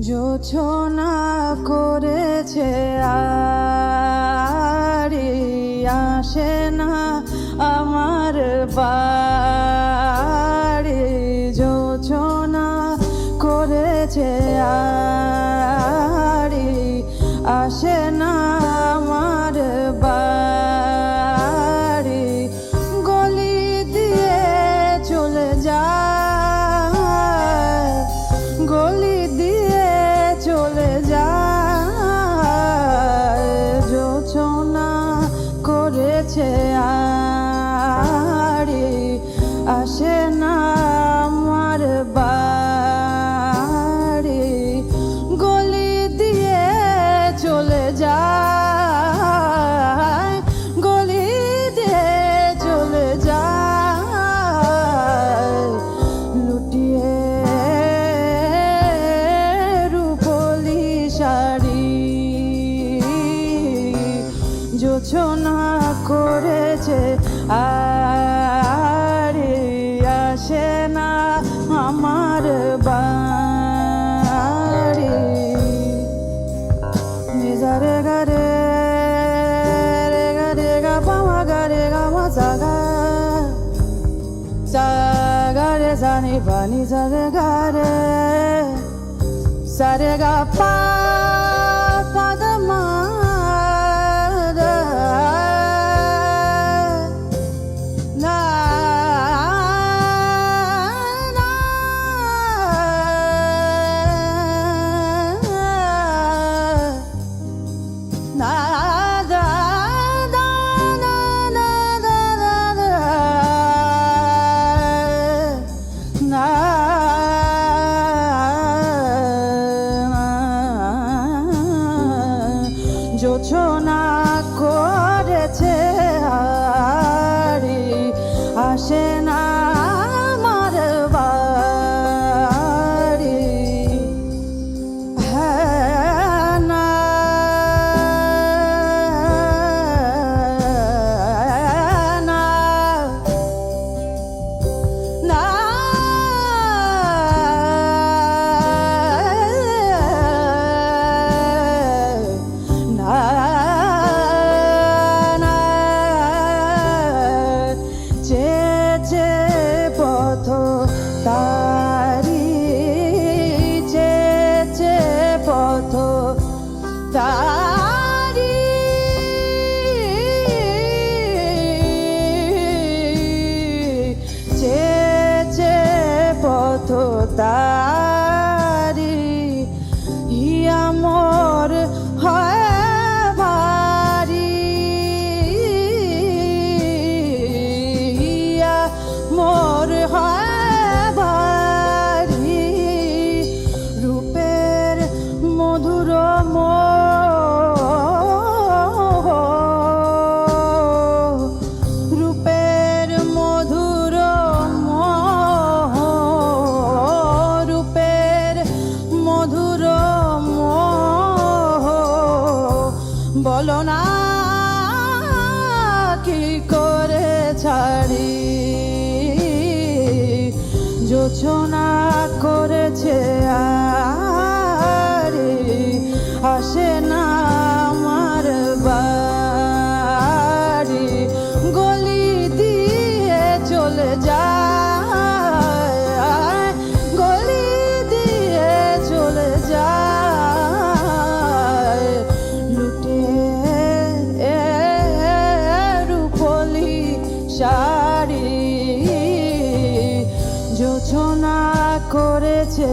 জোছনা করেছে আড়ি, আসে না আমার বাড়ি। জোছনা করেছে আড়ি, আসে না আমার বাড়ি। গলি দিয়ে চলে যায়, গলি দিয়ে চলে যায়। জোছনা করেছে আড়ি, আসে না আমার বাড়ি। গলি দিয়ে চলে যায়, গলি দিয়ে চলে যায়। লুটিয়ে রূপলি শাড়ি, জোছনা করেছে আড়ি, আসে না আমার বাড়ি। নিজারে গারে রে গারে গা পামা গারে গা মা সাগা, সাগারে জানি পানি সারে গারে, সারে গা পা পাদমা। জোছনা করেছে আড়ি, আসে না আমার বাড়ি। হ্যাঁ না না না পথ তারি, চেচে পথ তারি। চেচে পথ তারি, হিয়া মোর হয় ভারি। হিয়া মোর হয় ভারি, রূপের মধুর মোহ, রূপের মধুর মোহ, রূপের মধুর মোহ। বলো না কি করে ছাড়ি, জোছনা করেছে আড়ি, আসে না আমার বাড়ি। গলি দিয়ে চলে যায়, গলি দিয়ে চলে যায়। লুটিয়ে রূপলি শাড়ি, জোছনা করেছে